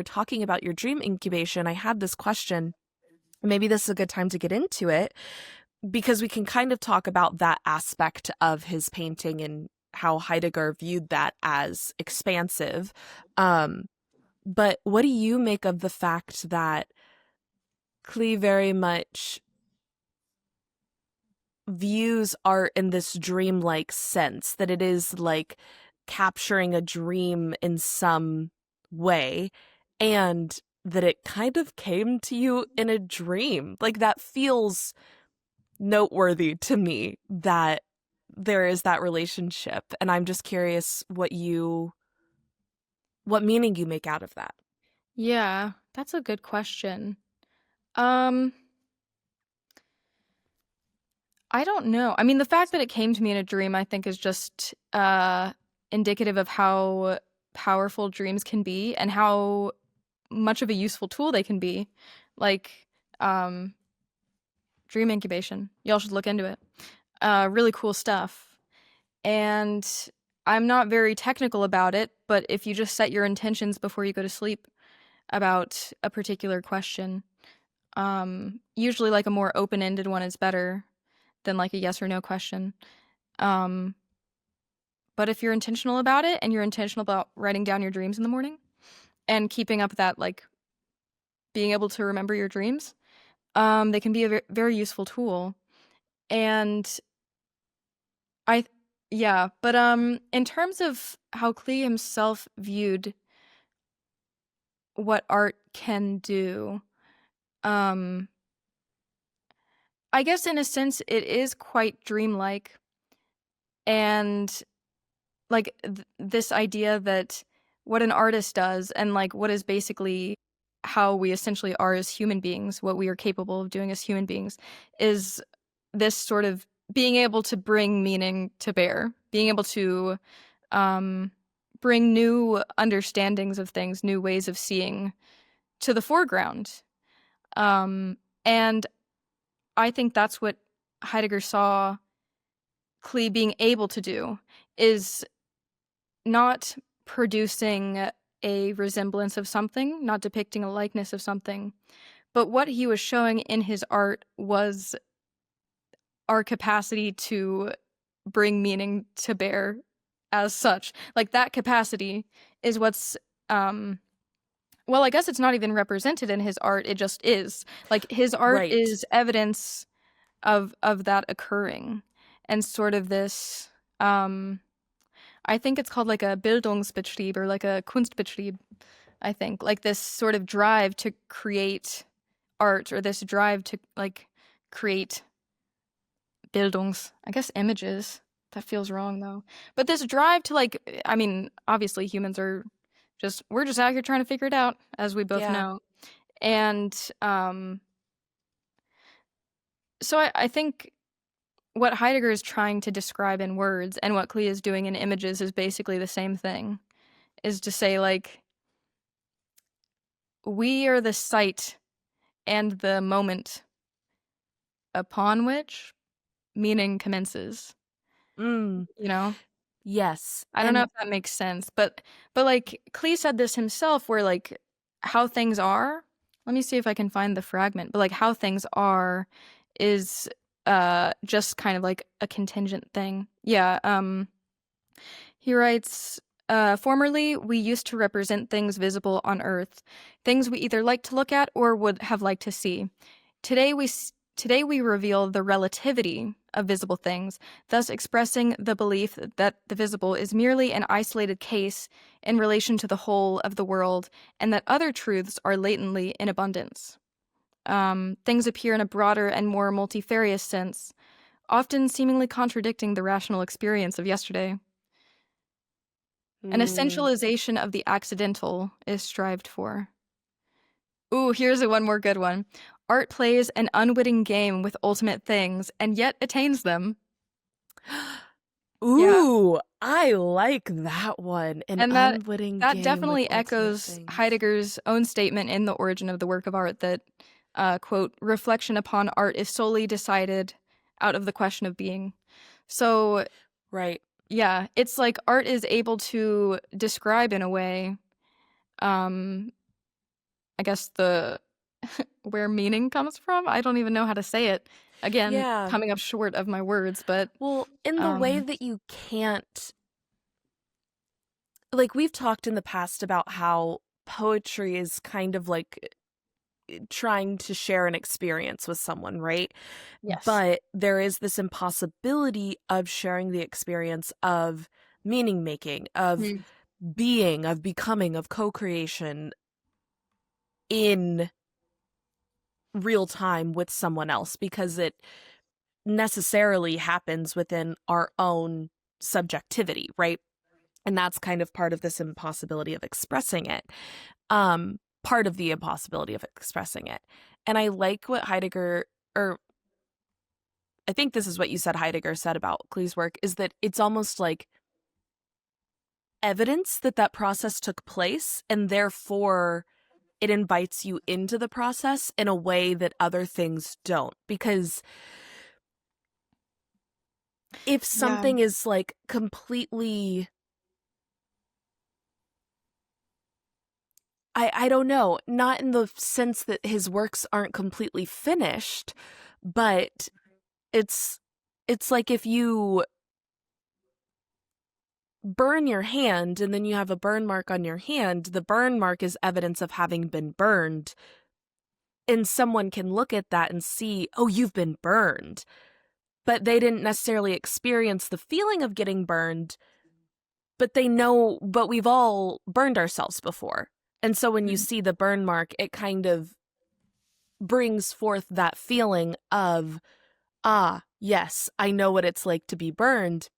talking about your dream incubation, I had this question. Maybe this is a good time to get into it, because we can kind of talk about that aspect of his painting and how Heidegger viewed that as expansive. But what do you make of the fact that Klee very much views art in this dreamlike sense, that it is like capturing a dream in some way, and that it kind of came to you in a dream? Like, that feels noteworthy to me, that there is that relationship, and I'm just curious what meaning you make out of that. Yeah, that's a good question. Um, I don't know. I mean, the fact that it came to me in a dream, I think, is just indicative of how powerful dreams can be and how much of a useful tool they can be. Like, um, dream incubation. Y'all should look into it. Really cool stuff. And I'm not very technical about it, but if you just set your intentions before you go to sleep about a particular question, usually like a more open-ended one is better than like a yes or no question. Um, but if you're intentional about it and you're intentional about writing down your dreams in the morning and keeping up that like being able to remember your dreams, they can be a very useful tool. And I, yeah, but in terms of how Klee himself viewed what art can do, um, I guess in a sense it is quite dreamlike, and like this idea that what an artist does and like what is basically how we essentially are as human beings, what we are capable of doing as human beings, is this sort of being able to bring meaning to bear, being able to bring new understandings of things, new ways of seeing to the foreground. And I think that's what Heidegger saw Klee being able to do, is not producing a resemblance of something, not depicting a likeness of something, but what he was showing in his art was our capacity to bring meaning to bear as such. Like, that capacity is what's well, I guess it's not even represented in his art, it just is. Like, his art Right. is evidence of that occurring, and sort of this I think it's called like a Bildungsbetrieb or like a Kunstbetrieb, I think. Like this sort of drive to create art, or this drive to like create Bildungs, I guess images. That feels wrong though. But this drive to like, I mean, obviously humans are we're just out here trying to figure it out, as we both Yeah. know. And so I think what Heidegger is trying to describe in words and what Klee is doing in images is basically the same thing. Is to say, like, we are the site and the moment upon which meaning commences. Mm. You know? Yes. I don't know And if that makes sense, but like Klee said this himself, where like how things are. Let me see if I can find the fragment. But like how things are is just kind of like a contingent thing. Yeah. He writes, formerly, we used to represent things visible on Earth, things we either like to look at or would have liked to see. Today we reveal the relativity of visible things, thus expressing the belief that the visible is merely an isolated case in relation to the whole of the world, and that other truths are latently in abundance. Things appear in a broader and more multifarious sense, often seemingly contradicting the rational experience of yesterday. An mm, essentialization of the accidental is strived for. Ooh, here's one more good one. Art plays an unwitting game with ultimate things, and yet attains them. Yeah, ooh, I like that one. An and unwitting that game with definitely ultimate echoes things. Heidegger's own statement in The Origin of the Work of Art that, quote, reflection upon art is solely decided out of the question of being. So, Right. yeah, it's like art is able to describe in a way, um, I guess the where meaning comes from. I don't even know how to say it. Again, Yeah. coming up short of my words, but Well, in the way that you can't, like, we've talked in the past about how poetry is kind of like trying to share an experience with someone, right? yes. But there is this impossibility of sharing the experience of meaning making, of Mm. being, of becoming, of co-creation in real time with someone else, because it necessarily happens within our own subjectivity, right? And that's kind of part of this impossibility of expressing it. Part of the impossibility of expressing it. And I like what Heidegger, or I think this is what you said Heidegger said about Klee's work, is that it's almost like evidence that that process took place, and therefore it invites you into the process in a way that other things don't. Because if Yeah. something is like completely, I don't know, not in the sense that his works aren't completely finished, but it's it's like if you burn your hand and then you have a burn mark on your hand, the burn mark is evidence of having been burned. And someone can look at that and see, oh, you've been burned. But they didn't necessarily experience the feeling of getting burned, but they know, but we've all burned ourselves before. And so when you Mm. see the burn mark, it kind of brings forth that feeling of, ah, yes, I know what it's like to be burned.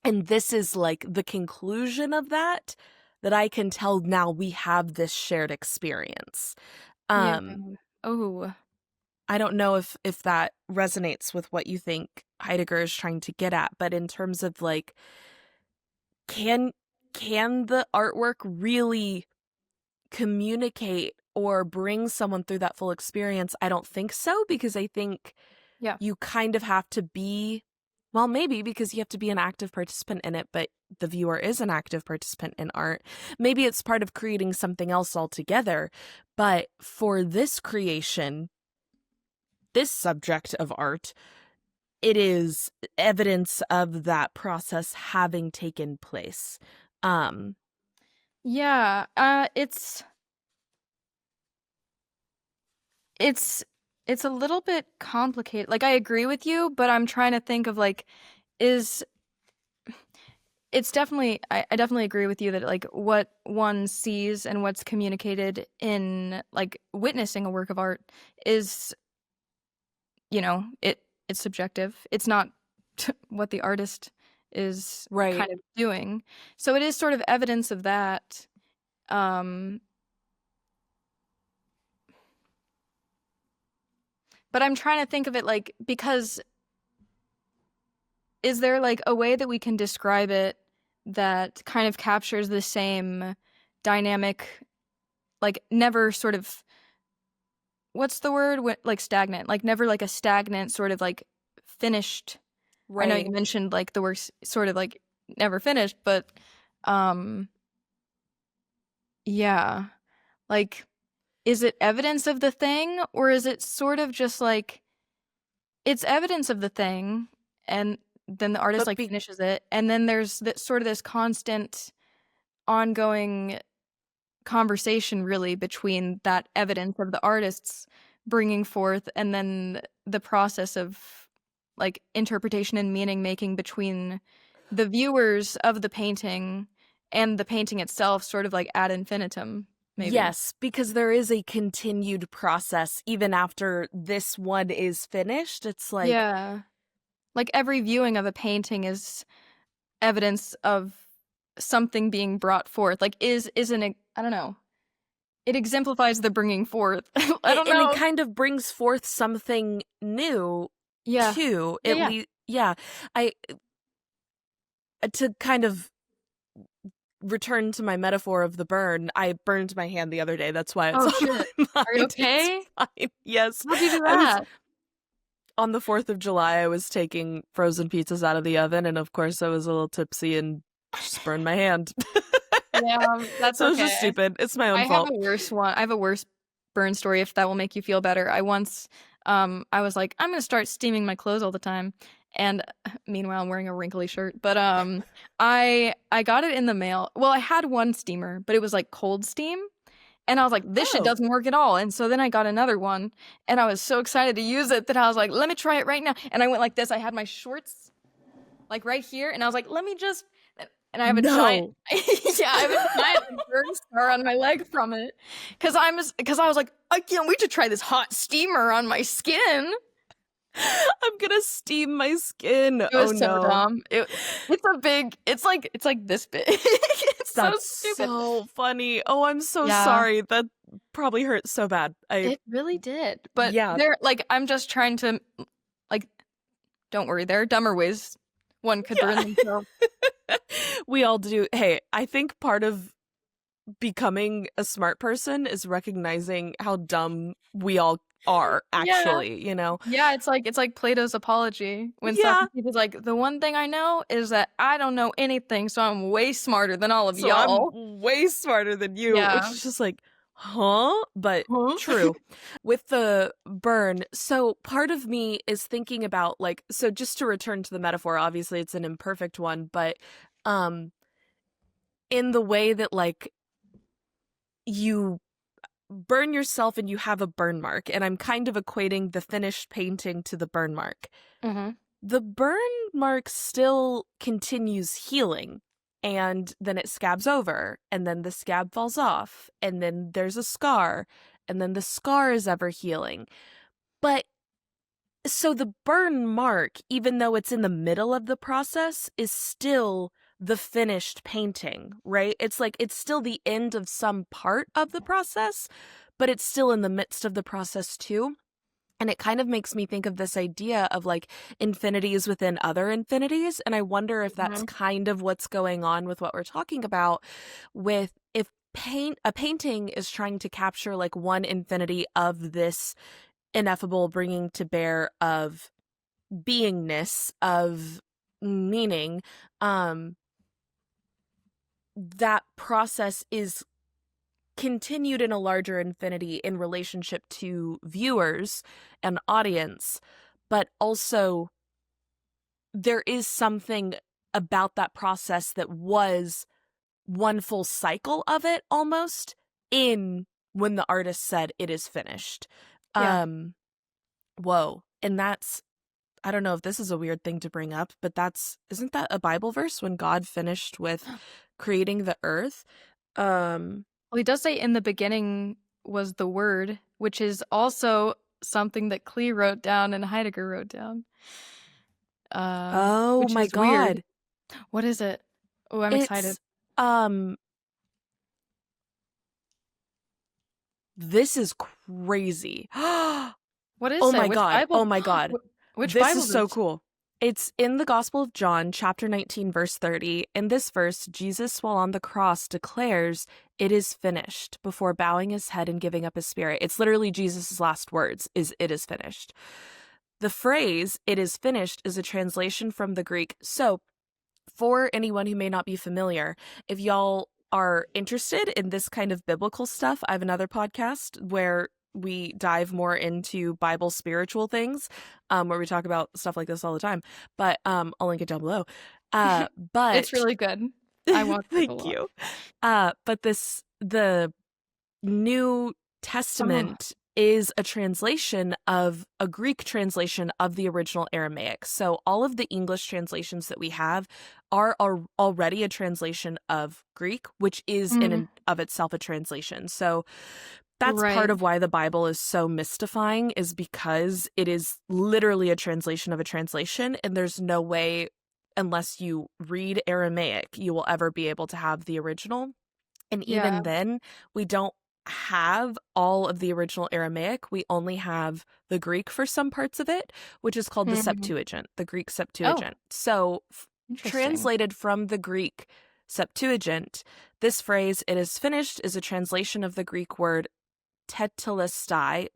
And this is like the conclusion of that, that I can tell now we have this shared experience. Yeah. Um, Oh. I don't know if that resonates with what you think Heidegger is trying to get at, but in terms of like, can can the artwork really communicate or bring someone through that full experience? I don't think so, because I think Yeah. you kind of have to be, well, maybe because you have to be an active participant in it, but the viewer is an active participant in art. Maybe it's part of creating something else altogether. But for this creation, this subject of art, it is evidence of that process having taken place. Yeah. It's it's a little bit complicated. Like I agree with you, but I'm trying to think of like is it's definitely I definitely agree with you that like what one sees and what's communicated in like witnessing a work of art is, you know, it's subjective. It's not what the artist is right. kind of doing. So it is sort of evidence of that. Um but I'm trying to think of it like because is there like a way that we can describe it that kind of captures the same dynamic, like never sort of what's the word? Like stagnant, like never like a stagnant sort of like finished. I know Right. you mentioned like the work's sort of like never finished, but um yeah, like is it evidence of the thing or is it sort of just like it's evidence of the thing and then the artist But like finishes it and then there's that sort of this constant ongoing conversation really between that evidence of the artists bringing forth and then the process of like interpretation and meaning making between the viewers of the painting and the painting itself sort of like ad infinitum maybe. yes, because there is a continued process even after this one is finished. It's like, Yeah. Like every viewing of a painting is evidence of something being brought forth. Like isn't it, I don't know. It exemplifies the bringing forth. I don't and it know. kind of brings forth something new Yeah. too. Yeah, At yeah. least, yeah. I To kind of return to my metaphor of the burn, I burned my hand the other day. That's why it's Oh, on shit. my Are you mind. It's okay? fine. Yes. How'd you do I was that? on the 4th of July, I was taking frozen pizzas out of the oven, and of course I was a little tipsy and just burned my hand. Yeah, that's So it was just okay. stupid. It's my own I have fault. a worse one. I have a worse burn story if that will make you feel better. I once, I was like, I'm gonna start steaming my clothes all the time, and meanwhile I'm wearing a wrinkly shirt. But I got it in the mail. Well, I had one steamer, but it was like cold steam. And I was like, this shit doesn't work at all. And so then I got another one, and I was so excited to use it that I was like, let me try it right now. And I went like this. I had my shorts like right here, and I was like, let me just. And I have a giant, yeah, I have a giant burn scar on my leg from it, because I was like, I can't wait to try this hot steamer on my skin. I'm gonna steam my skin. It was so dumb. It's like this big. It's That's so stupid. so funny. Oh, I'm so sorry. That probably hurt so bad. It really did. But yeah, they're like, I'm just trying to, like, don't worry, there are dumber ways one could burn themselves. We all do. Hey, I think part of becoming a smart person is recognizing how dumb we all are, actually, you know? Yeah, it's like Plato's Apology, when Socrates is like, the one thing I know is that I don't know anything, so I'm way smarter than all of y'all. I'm way smarter than you, which is just like, but true. With the burn, so part of me is thinking about, like, so just to return to the metaphor, obviously it's an imperfect one, but in the way that, like, you burn yourself and you have a burn mark, and I'm kind of equating the finished painting to the burn mark. The burn mark still continues healing, and then it scabs over, and then the scab falls off, and then there's a scar, and then the scar is ever healing. But so the burn mark, even though it's in the middle of the process, is still the finished painting, right? It's like it's still the end of some part of the process, but it's still in the midst of the process too. And it kind of makes me think of this idea of, like, infinities within other infinities. And I wonder if that's kind of what's going on with what we're talking about, with if a painting is trying to capture, like, one infinity of this ineffable bringing to bear of beingness, of meaning, that process is continued in a larger infinity in relationship to viewers and audience, but also there is something about that process that was one full cycle of it almost in when the artist said it is finished. Whoa. And that's, I don't know if this is a weird thing to bring up, but isn't that a Bible verse when God finished with creating the earth? Well, he does say in the beginning was the word, which is also something that Klee wrote down and Heidegger wrote down. Oh my God. Weird. What is it? Oh, I'm excited. This is crazy. What is it? Oh my God. Oh my God. Which this Bible is so verse? cool. It's in the Gospel of John, chapter 19, verse 30. In this verse, Jesus, while on the cross, declares, "It is finished," before bowing his head and giving up his spirit. It's literally Jesus' last words, is "it is finished." The phrase, "it is finished," is a translation from the Greek. So, for anyone who may not be familiar, if y'all are interested in this kind of biblical stuff, I have another podcast where we dive more into Bible spiritual things, where we talk about stuff like this all the time. But I'll link it down below. But it's really good. I want to. Thank you. But the New Testament is a translation of a Greek translation of the original Aramaic. So all of the English translations that we have are already a translation of Greek, which is in and of itself a translation. So that's part of why the Bible is so mystifying, is because it is literally a translation of a translation, and there's no way, unless you read Aramaic, you will ever be able to have the original. And even then, we don't have all of the original Aramaic. We only have the Greek for some parts of it, which is called the Septuagint, the Greek Septuagint. So translated from the Greek Septuagint, this phrase, "it is finished," is a translation of the Greek word tetelestai,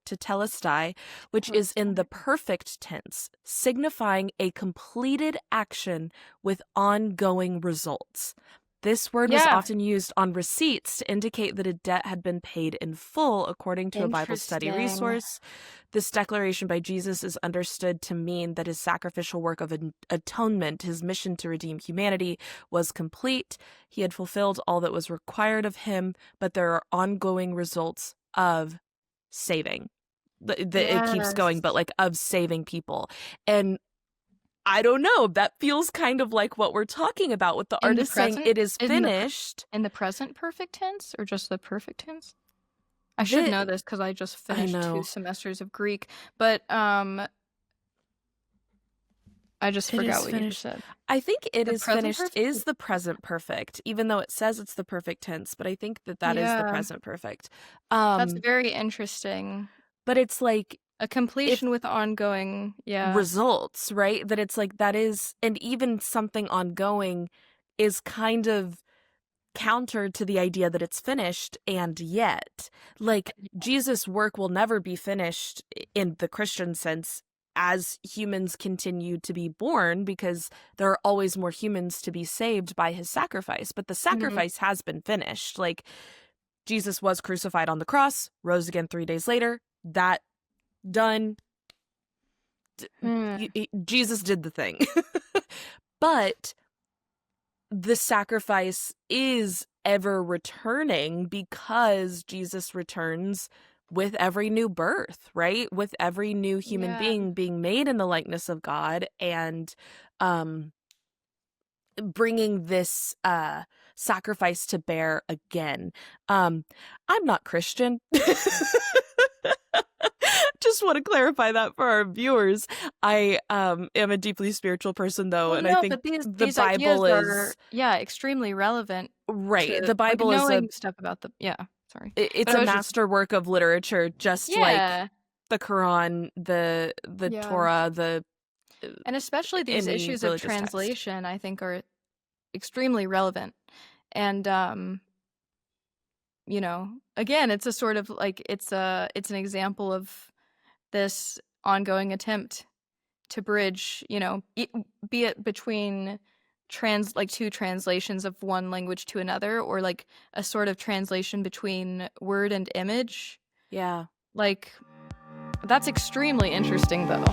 which is in the perfect tense, signifying a completed action with ongoing results. This word was Yeah. often used on receipts to indicate that a debt had been paid in full, according to a Bible study Interesting. resource. This declaration by Jesus is understood to mean that his sacrificial work of atonement, his mission to redeem humanity, was complete. He had fulfilled all that was required of him, but there are ongoing results of saving. It keeps going, Yes. but like of saving people. And I don't know, that feels kind of like what we're talking about with the In the artist saying present, it is in the finished. in the present perfect tense, or just the perfect tense? I should know this because I just I finished 2 know. semesters of Greek, but I just It forgot is what you finished. just said. I think it The is present finished perfect? is the present perfect, even though it says it's the perfect tense, but I think that is the Yeah. present perfect. That's very interesting. But it's like A completion with ongoing, yeah. results, right? That it's like that is, and even something ongoing is kind of counter to the idea that it's finished, and yet, like, Jesus' work will never be finished in the Christian sense as humans continue to be born, because there are always more humans to be saved by his sacrifice. But the sacrifice has been finished. Like, Jesus was crucified on the cross, rose again 3 days later. That done. Jesus did the thing. But the sacrifice is ever returning because Jesus returns with every new birth, right? With every new human being being made in the likeness of God, and bringing this sacrifice to bear again. I'm not Christian. Just want to clarify that for our viewers. I am a deeply spiritual person, though, Well, and I no, think but these the Bible ideas is are extremely relevant right. to, The Bible like, is knowing stuff about the sorry. it's But I a was just masterwork of literature, just like the Quran, the Yeah. Torah, the and especially these any issues of religious text. translation, I think, are extremely relevant. And you know, again, it's a sort of like it's an example of this ongoing attempt to bridge, you know, be it between like 2 translations of one language to another, or like a sort of translation between word and image. Yeah. Like, that's extremely interesting, though.